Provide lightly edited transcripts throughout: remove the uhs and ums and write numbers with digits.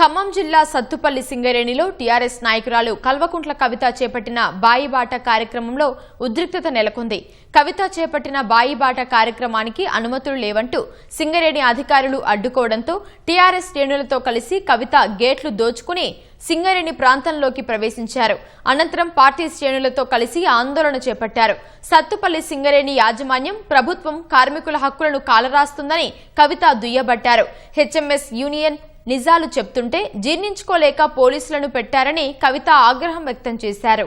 ఖమ్మం జిల్లా సత్తుపల్లి సింగరేణిలో టీఆర్ఎస్ నాయకురాలు కల్వకుంట్ల కవిత చేపట్టిన బాయిబాట కార్యక్రమంలో ఉద్రిక్తత నెలకొంది. కవిత చేపట్టిన బాయిబాట కార్యక్రమానికి అనుమతులు లేవంటూ సింగరేణి అధికారులు అడ్డుకోవడంతో టీఆర్ఎస్ శ్రేణులతో కలిసి కవిత గేట్లు దోచుకుని సింగరేణి ప్రాంతంలోకి ప్రవేశించారు. అనంతరం పార్టీ శ్రేణులతో కలిసి ఆందోళన చేపట్టారు. సత్తుపల్లి సింగరేణి యాజమాన్యం ప్రభుత్వం కార్మికుల హక్కులను కాలరాస్తుందని కవిత దుయ్యబట్టారు. హెచ్ఎంఎస్ యూనియన్ నిజాలు చెప్తుంటే జీర్ణించుకోలేక పోలీసులను పెట్టారని కవిత ఆగ్రహం వ్యక్తం చేశారు.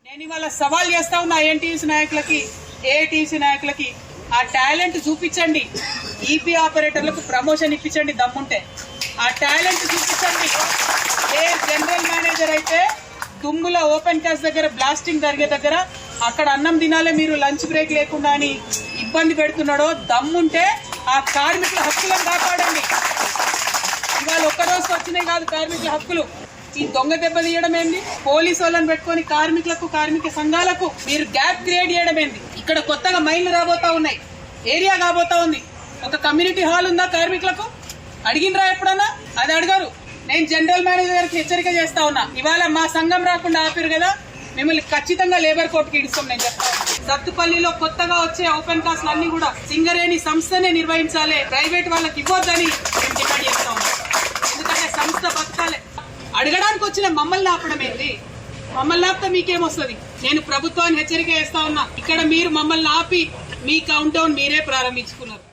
నేను ఇవాళ సవాల్ చేస్తా ఉన్నా ఏఎన్టీయూసీ నాయకులకి, ఏఐటీయూసీ నాయకులకి, ఆ టాలెంట్ చూపించండి. ఈపీ ఆపరేటర్లకు ప్రమోషన్ ఇప్పించండి, దమ్ముంటే ఆ టాలెంట్ చూపించండి. ఏ జనరల్ మేనేజర్ అయితే దుమ్ముల ఓపెన్ క్యాష్ దగ్గర బ్లాస్టింగ్ జరిగే దగ్గర అక్కడ అన్నం తినాలే మీరు లంచ్ బ్రేక్ లేకుండా అని ఇబ్బంది పెడుతున్నాడో దమ్ముంటే ఆ కార్మికుల హక్కులను కాపాడండి. ఇవాళ ఒక్క రోజుకి వచ్చినాయి కాదు కార్మికుల హక్కులు. ఈ దొంగ దెబ్బ తీయడం ఏంది? పోలీసు వాళ్ళని పెట్టుకుని కార్మికులకు, కార్మిక సంఘాలకు మీరు గ్యాప్ క్రియేట్ చేయడం ఏంది? ఇక్కడ కొత్తగా మైన్లు రాబోతా ఉన్నాయి, ఏరియా కాబోతా ఉంది. ఒక కమ్యూనిటీ హాల్ ఉందా కార్మికులకు? అడిగినరా ఎప్పుడన్నా? అది అడగరు. నేను జనరల్ మేనేజర్ గారికి హెచ్చరిక చేస్తా ఉన్నా, ఇవాళ మా సంఘం రాకుండా ఆపారు కదా, మిమ్మల్ని ఖచ్చితంగా లేబర్ కోర్టుకి ఇడుస్తాం. నేను చెప్తాను, సత్తుపల్లిలో కొత్తగా వచ్చే ఓపెన్ కాస్ట్లు అన్ని కూడా సింగరేణి సంస్థనే నిర్వహించాలి, ప్రైవేట్ వాళ్ళకి ఇవ్వద్దని మేము డిమాండ్ చేస్తా ఉన్నాం. ఎందుకంటే సంస్థ బతకాలి. అడగడానికి వచ్చిన మమ్మల్ని ఆపడం ఏంటి? మమ్మల్ని ఆపితే మీకేమొస్తుంది? నేను ప్రభుత్వాన్ని హెచ్చరిక చేస్తా ఉన్నా, ఇక్కడ మీరు మమ్మల్ని ఆపి మీ కౌంట్ డౌన్ మీరే ప్రారంభించుకున్నారు.